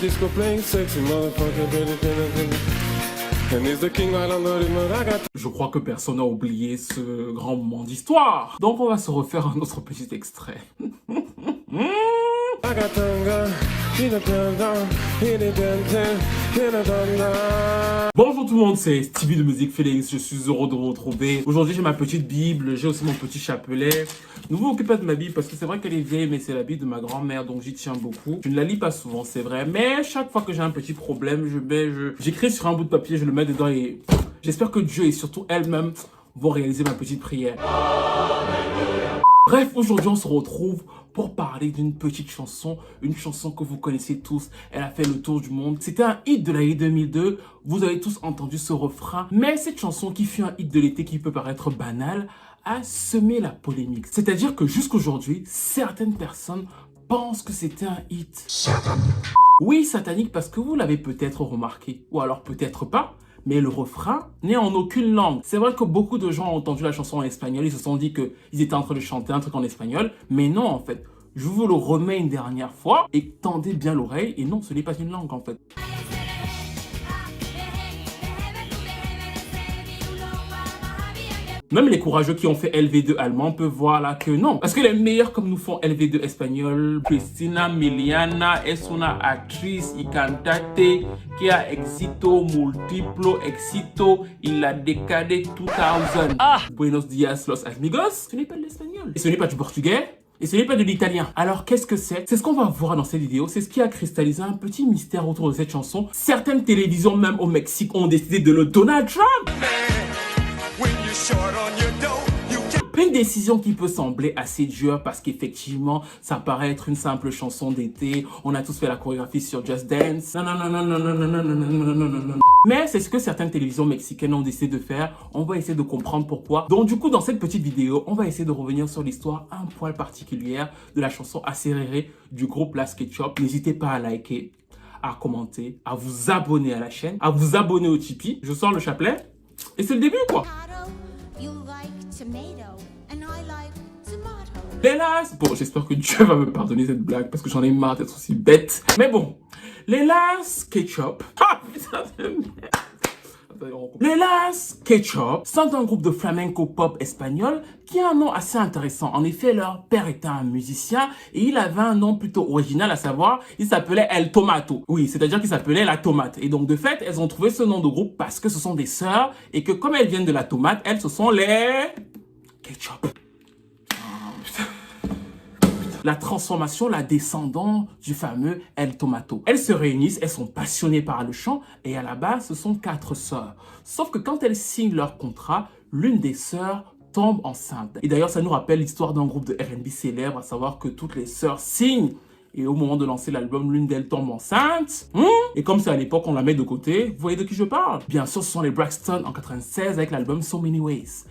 disco playing sexy motherfucker. And he's the king right under the mud. I got. Je crois que personne n'a oublié ce grand moment d'histoire. Donc on va se refaire un autre petit extrait. I got tanga, in a tanga, in a tanga, in a tanga. Bonjour tout le monde, c'est Stevie de Musique Félix, je suis heureux de vous retrouver. Aujourd'hui j'ai ma petite Bible, j'ai aussi mon petit chapelet. Ne vous occupez pas de ma Bible parce que c'est vrai qu'elle est vieille, mais c'est la Bible de ma grand-mère, donc j'y tiens beaucoup. Je ne la lis pas souvent, c'est vrai, mais chaque fois que j'ai un petit problème, j'écris sur un bout de papier, je le mets dedans et j'espère que Dieu et surtout elle-même vont réaliser ma petite prière. Bref, aujourd'hui on se retrouve pour parler d'une petite chanson, une chanson que vous connaissez tous, elle a fait le tour du monde. C'était un hit de l'année 2002, vous avez tous entendu ce refrain, mais cette chanson qui fut un hit de l'été qui peut paraître banal, a semé la polémique. C'est-à-dire que jusqu'aujourd'hui, certaines personnes pensent que c'était un hit. Satanique. Oui, satanique parce que vous l'avez peut-être remarqué, ou alors peut-être pas. Mais le refrain n'est en aucune langue. C'est vrai que beaucoup de gens ont entendu la chanson en espagnol, ils se sont dit qu'ils étaient en train de chanter un truc en espagnol, mais non en fait. Je vous le remets une dernière fois et tendez bien l'oreille, et non, ce n'est pas une langue en fait. Même les courageux qui ont fait LV2 allemand peuvent voir là que non. Parce que les meilleurs comme nous font LV2 espagnol, Cristina Miliana es una actriz y cantante que a éxito múltiplo éxito en la décade 2000. Buenos días los amigos. Ce n'est pas de l'espagnol. Et ce n'est pas du portugais. Et ce n'est pas de l'italien. Alors qu'est-ce que c'est? C'est ce qu'on va voir dans cette vidéo. C'est ce qui a cristallisé un petit mystère autour de cette chanson. Certaines télévisions, même au Mexique, ont décidé de le Donald Trump. Une décision qui peut sembler assez dure parce qu'effectivement, ça paraît être une simple chanson d'été. On a tous fait la chorégraphie sur Just Dance. Non, non, non, non, non, non, non, non, non, non, non, non, non. Mais c'est ce que certaines télévisions mexicaines ont décidé de faire. On va essayer de comprendre pourquoi. Donc du coup, dans cette petite vidéo, on va essayer de revenir sur l'histoire un poil particulière de la chanson Acerere du groupe Las Ketchup. N'hésitez pas à liker, à commenter, à vous abonner à la chaîne, à vous abonner au Tipeee. Je sors le chapelet et c'est le début quoi. Les Las... Bon, j'espère que Dieu va me pardonner cette blague parce que j'en ai marre d'être aussi bête. Mais bon, les Las Ketchup... Ah, putain de merde. Les Las Ketchup sont un groupe de flamenco pop espagnol qui a un nom assez intéressant. En effet, leur père était un musicien et il avait un nom plutôt original, à savoir, il s'appelait El Tomato. Oui, c'est-à-dire qu'il s'appelait la tomate. Et donc, de fait, elles ont trouvé ce nom de groupe parce que ce sont des sœurs et que comme elles viennent de la tomate, elles, ce sont les Ketchup. La transformation, la descendante du fameux El Tomato. Elles se réunissent, elles sont passionnées par le chant et à la base, ce sont 4 sœurs. Sauf que quand elles signent leur contrat, l'une des sœurs tombe enceinte. Et d'ailleurs, ça nous rappelle l'histoire d'un groupe de R&B célèbre, à savoir que toutes les sœurs signent et au moment de lancer l'album, l'une d'elles tombe enceinte. Et comme c'est à l'époque, on la met de côté. Vous voyez de qui je parle? Bien sûr, ce sont les Braxton en 96 avec l'album So Many Ways.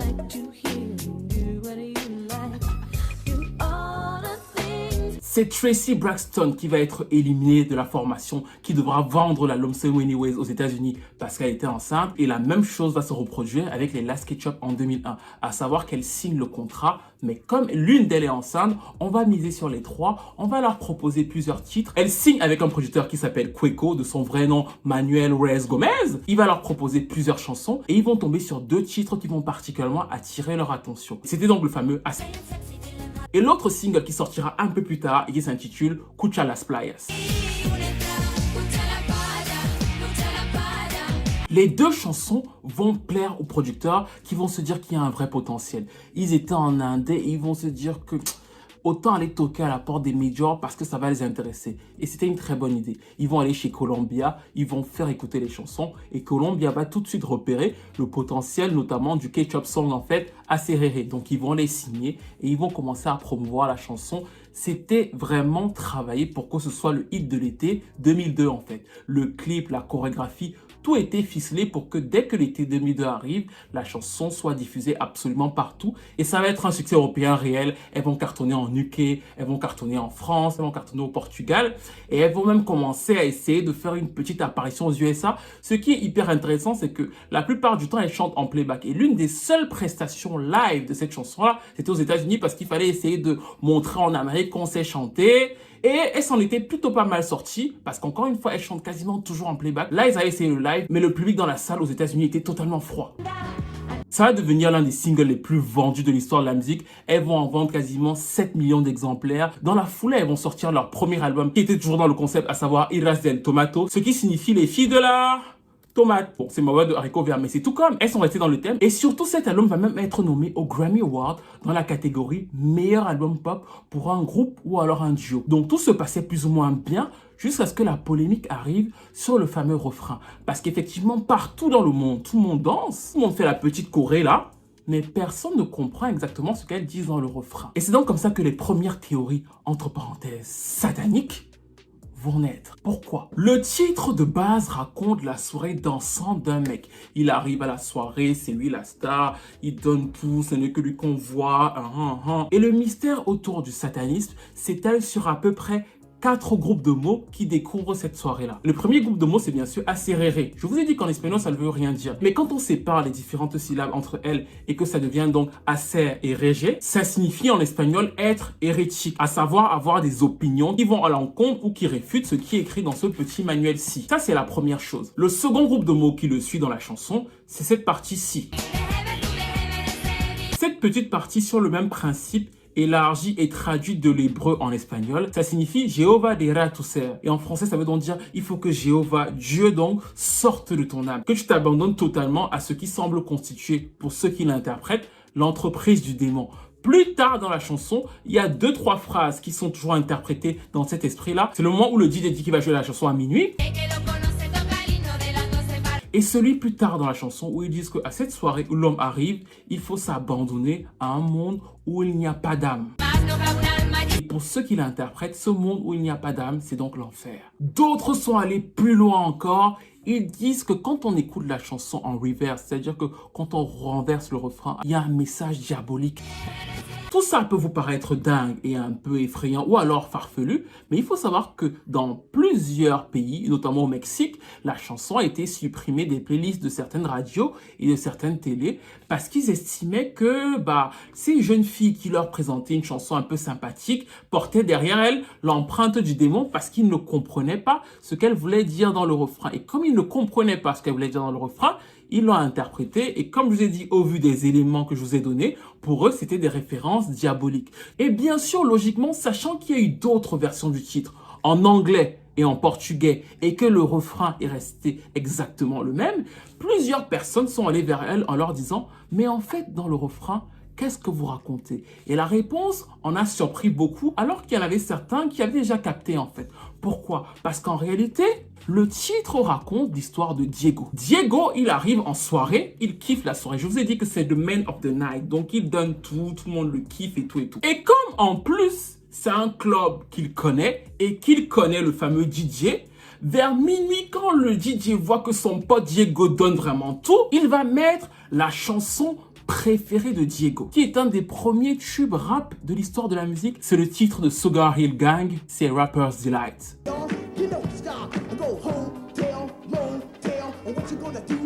C'est Tracy Braxton qui va être éliminée de la formation, qui devra vendre l'album So Many Ways aux États-Unis parce qu'elle était enceinte. Et la même chose va se reproduire avec les Las Ketchup en 2001, à savoir qu'elles signent le contrat, mais comme l'une d'elles est enceinte, on va miser sur les 3, on va leur proposer plusieurs titres. Elles signent avec un producteur qui s'appelle Cueco, de son vrai nom Manuel Reyes Gomez. Il va leur proposer plusieurs chansons et ils vont tomber sur 2 titres qui vont particulièrement attirer leur attention. C'était donc le fameux As. Et l'autre single qui sortira un peu plus tard et qui s'intitule Cucha las Playas. Les 2 chansons vont plaire aux producteurs qui vont se dire qu'il y a un vrai potentiel. Ils étaient en Inde et ils vont se dire que autant aller toquer à la porte des majors parce que ça va les intéresser. Et c'était une très bonne idée. Ils vont aller chez Columbia, ils vont faire écouter les chansons et Columbia va tout de suite repérer le potentiel notamment du Ketchup Song en fait Acerere. Donc ils vont les signer et ils vont commencer à promouvoir la chanson. C'était vraiment travaillé pour que ce soit le hit de l'été 2002 en fait. Le clip, la chorégraphie, tout était ficelé pour que dès que l'été 2002 arrive, la chanson soit diffusée absolument partout. Et ça va être un succès européen réel. Elles vont cartonner en UK, elles vont cartonner en France, elles vont cartonner au Portugal. Et elles vont même commencer à essayer de faire une petite apparition aux USA. Ce qui est hyper intéressant, c'est que la plupart du temps, elles chantent en playback. Et l'une des seules prestations live de cette chanson-là, c'était aux États-Unis parce qu'il fallait essayer de montrer en Amérique qu'on sait chanter. Et elle s'en était plutôt pas mal sortie, parce qu'encore une fois, elle chante quasiment toujours en playback. Là, ils avaient essayé le live, mais le public dans la salle aux États-Unis était totalement froid. Ça va devenir l'un des singles les plus vendus de l'histoire de la musique. Elles vont en vendre quasiment 7 millions d'exemplaires. Dans la foulée, elles vont sortir leur premier album qui était toujours dans le concept, à savoir Hijas del Tomato, ce qui signifie les filles de la tomate. Bon, c'est ma voix de haricot vert, mais c'est tout comme. Elles sont restées dans le thème. Et surtout, cet album va même être nommé au Grammy Award dans la catégorie meilleur album pop pour un groupe ou alors un duo. Donc tout se passait plus ou moins bien jusqu'à ce que la polémique arrive sur le fameux refrain. Parce qu'effectivement, partout dans le monde, tout le monde danse, tout le monde fait la petite choré là, mais personne ne comprend exactement ce qu'elles disent dans le refrain. Et c'est donc comme ça que les premières théories, entre parenthèses, sataniques, vont naître. Pourquoi? Le titre de base raconte la soirée dansante d'un mec. Il arrive à la soirée, c'est lui la star, il donne tout, ce n'est que lui qu'on voit. Et le mystère autour du satanisme s'étale sur à peu près 4 groupes de mots qui découvrent cette soirée-là. Le premier groupe de mots, c'est bien sûr acerere. Je vous ai dit qu'en espagnol, ça ne veut rien dire. Mais quand on sépare les différentes syllabes entre elles et que ça devient donc acer et rege, ça signifie en espagnol être hérétique, à savoir avoir des opinions qui vont à l'encontre ou qui réfutent ce qui est écrit dans ce petit manuel-ci. Ça, c'est la première chose. Le second groupe de mots qui le suit dans la chanson, c'est cette partie-ci. Cette petite partie sur le même principe élargie et traduite de l'hébreu en espagnol, ça signifie Jéhovah dera tu ser. Et en français, ça veut donc dire il faut que Jéhovah, Dieu donc, sorte de ton âme. Que tu t'abandonnes totalement à ce qui semble constituer, pour ceux qui l'interprètent, l'entreprise du démon. Plus tard dans la chanson, il y a 2-3 phrases qui sont toujours interprétées dans cet esprit-là. C'est le moment où le DJ dit qu'il va jouer la chanson à minuit. Et celui plus tard dans la chanson où ils disent qu'à cette soirée où l'homme arrive, il faut s'abandonner à un monde où il n'y a pas d'âme. Et pour ceux qui l'interprètent, ce monde où il n'y a pas d'âme, c'est donc l'enfer. D'autres sont allés plus loin encore. Ils disent que quand on écoute la chanson en reverse, c'est-à-dire que quand on renverse le refrain, il y a un message diabolique. Tout ça peut vous paraître dingue et un peu effrayant ou alors farfelu, mais il faut savoir que dans plusieurs pays, notamment au Mexique, la chanson a été supprimée des playlists de certaines radios et de certaines télés parce qu'ils estimaient que ces jeunes filles qui leur présentaient une chanson un peu sympathique portaient derrière elles l'empreinte du démon parce qu'ils ne comprenaient pas ce qu'elle voulait dire dans le refrain. Et comme ils ne comprenaient pas ce qu'elle voulait dire dans le refrain, ils l'ont interprété et comme je vous ai dit, au vu des éléments que je vous ai donnés, pour eux, c'était des références diaboliques. Et bien sûr, logiquement, sachant qu'il y a eu d'autres versions du titre, en anglais et en portugais, et que le refrain est resté exactement le même, plusieurs personnes sont allées vers elle en leur disant « Mais en fait, dans le refrain, qu'est-ce que vous racontez ?» Et la réponse en a surpris beaucoup, alors qu'il y en avait certains qui avaient déjà capté en fait. Pourquoi? Parce qu'en réalité, le titre raconte l'histoire de Diego. Diego, il arrive en soirée, il kiffe la soirée. Je vous ai dit que c'est the man of the night, donc il donne tout le monde le kiffe et tout et tout. Et comme en plus, c'est un club qu'il connaît et qu'il connaît le fameux DJ, vers minuit, quand le DJ voit que son pote Diego donne vraiment tout, il va mettre la chanson préféré de Diego, qui est un des premiers tubes rap de l'histoire de la musique. C'est le titre de Sugar Hill Gang, c'est Rapper's Delight.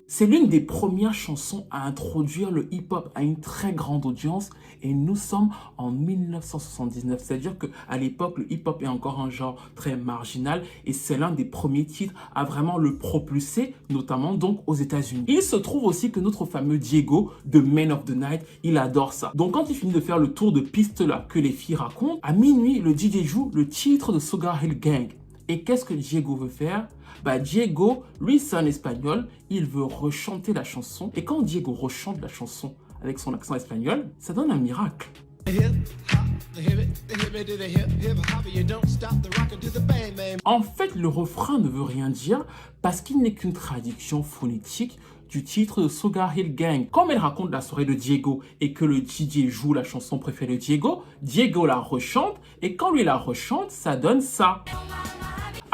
C'est l'une des premières chansons à introduire le hip-hop à une très grande audience et nous sommes en 1979. C'est-à-dire qu'à l'époque, le hip-hop est encore un genre très marginal et c'est l'un des premiers titres à vraiment le propulser, notamment donc aux États-Unis. Il se trouve aussi que notre fameux Diego, The Man of the Night, il adore ça. Donc quand il finit de faire le tour de piste là que les filles racontent, à minuit, le DJ joue le titre de Sugar Hill Gang. Et qu'est-ce que Diego veut faire? Diego, lui, c'est un espagnol, il veut rechanter la chanson. Et quand Diego rechante la chanson avec son accent espagnol, ça donne un miracle. En fait, le refrain ne veut rien dire parce qu'il n'est qu'une traduction phonétique du titre de Sugar Hill Gang. Comme elle raconte la soirée de Diego et que le DJ joue la chanson préférée de Diego, Diego la rechante et quand lui la rechante, ça donne ça.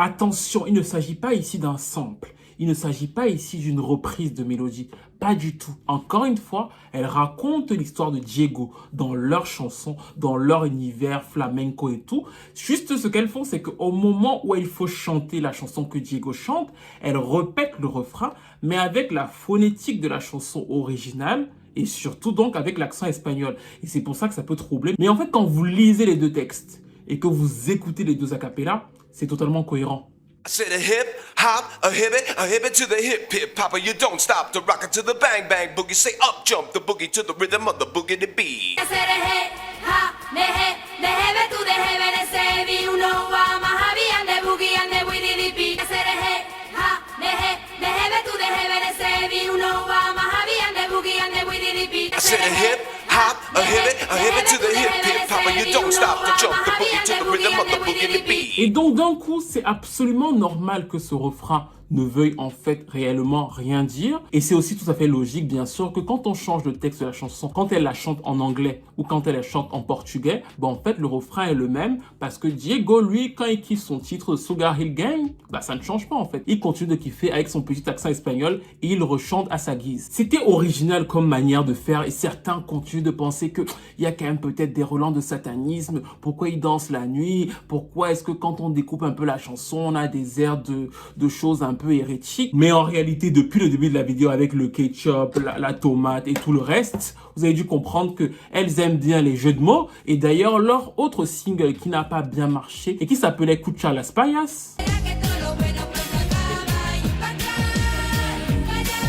Attention, il ne s'agit pas ici d'un sample. Il ne s'agit pas ici d'une reprise de mélodie. Pas du tout. Encore une fois, elle raconte l'histoire de Diego dans leur chanson, dans leur univers flamenco et tout. Juste ce qu'elles font, c'est qu'au moment où il faut chanter la chanson que Diego chante, elle répète le refrain, mais avec la phonétique de la chanson originale et surtout donc avec l'accent espagnol. Et c'est pour ça que ça peut troubler. Mais en fait, quand vous lisez les deux textes, et que vous écoutez les deux a cappella, c'est totalement cohérent. I said a hip hop, a hibbit to the hip hip hopper. You don't stop to rock it to the bang bang boogie. Say up jump the boogie to the rhythm of the boogie to beat. I said a hip hop, the heavy to the heaven and say me you know I'm a heavy and the boogie and the widdy beat. I said a hip hop, the heavy to the heaven and say me you know I'm a heavy and the boogie and the widdy beat. I said a hip hop, a hibbit to the hip hip hopper. You don't stop to jump the boogie to the rhythm of the boogie to beat. Et donc d'un coup, c'est absolument normal que ce refrain ne veuille en fait réellement rien dire. Et c'est aussi tout à fait logique, bien sûr, que quand on change le texte de la chanson, quand elle la chante en anglais ou quand elle la chante en portugais, ben en fait, le refrain est le même parce que Diego, lui, quand il kiffe son titre Sugar Hill Gang, ben ça ne change pas en fait. Il continue de kiffer avec son petit accent espagnol et il rechante à sa guise. C'était original comme manière de faire et certains continuent de penser qu'il y a quand même peut-être des relents de satanisme. Pourquoi il danse la nuit? Pourquoi est-ce que quand on découpe un peu la chanson, on a des airs de choses un peu hérétiques? Mais en réalité, depuis le début de la vidéo avec le ketchup, la tomate et tout le reste, vous avez dû comprendre qu'elles aiment bien les jeux de mots. Et d'ailleurs, leur autre single qui n'a pas bien marché et qui s'appelait Cucha las Payas.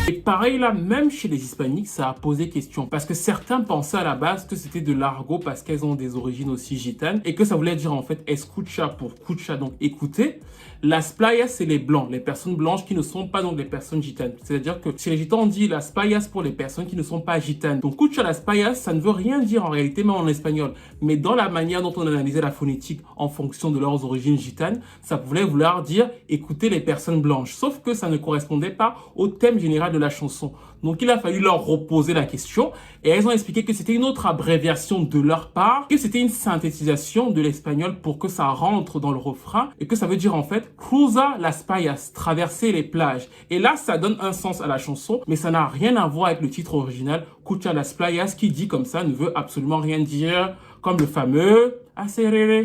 Et pareil là, même chez les hispaniques, ça a posé question. Parce que certains pensaient à la base que c'était de l'argot parce qu'elles ont des origines aussi gitanes. Et que ça voulait dire en fait escucha pour cucha, donc écouter. Las playas, c'est les blancs, les personnes blanches qui ne sont pas donc les personnes gitanes. C'est-à-dire que chez les gitans, on dit las payas pour les personnes qui ne sont pas gitanes. Donc cucha las payas, ça ne veut rien dire en réalité, même en espagnol. Mais dans la manière dont on analysait la phonétique en fonction de leurs origines gitanes, ça voulait vouloir dire écouter les personnes blanches. Sauf que ça ne correspondait pas au thème général de la chanson. Donc il a fallu leur reposer la question et elles ont expliqué que c'était une autre abréviation de leur part, que c'était une synthétisation de l'espagnol pour que ça rentre dans le refrain et que ça veut dire en fait cruza las playas, traverser les plages. Et là ça donne un sens à la chanson, mais ça n'a rien à voir avec le titre original Cucha las playas qui dit comme ça ne veut absolument rien dire, comme le fameux Acerere.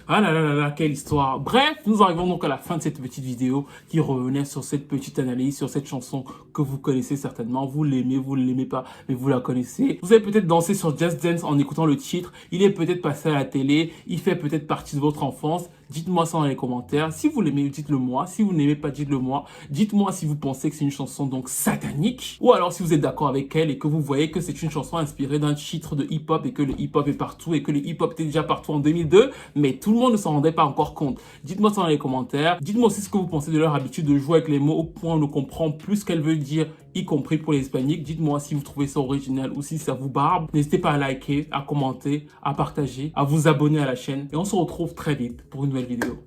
Ah là là là là, quelle histoire. Bref, nous arrivons donc à la fin de cette petite vidéo qui revenait sur cette petite analyse, sur cette chanson que vous connaissez certainement. Vous l'aimez pas, mais vous la connaissez. Vous avez peut-être dansé sur Just Dance en écoutant le titre. Il est peut-être passé à la télé. Il fait peut-être partie de votre enfance. Dites-moi ça dans les commentaires. Si vous l'aimez, dites-le moi. Si vous n'aimez pas, dites-le moi. Dites-moi si vous pensez que c'est une chanson donc satanique. Ou alors si vous êtes d'accord avec elle et que vous voyez que c'est une chanson inspirée d'un titre de hip-hop et que le hip-hop est partout et que le hip-hop était déjà partout en 2002, mais tout le monde ne s'en rendait pas encore compte. Dites-moi ça dans les commentaires. Dites-moi aussi ce que vous pensez de leur habitude de jouer avec les mots au point où on ne comprend plus ce qu'elle veut dire, y compris pour les hispaniques. Dites-moi si vous trouvez ça original ou si ça vous barbe. N'hésitez pas à liker, à commenter, à partager, à vous abonner à la chaîne. Et on se retrouve très vite pour une nouvelle vidéo.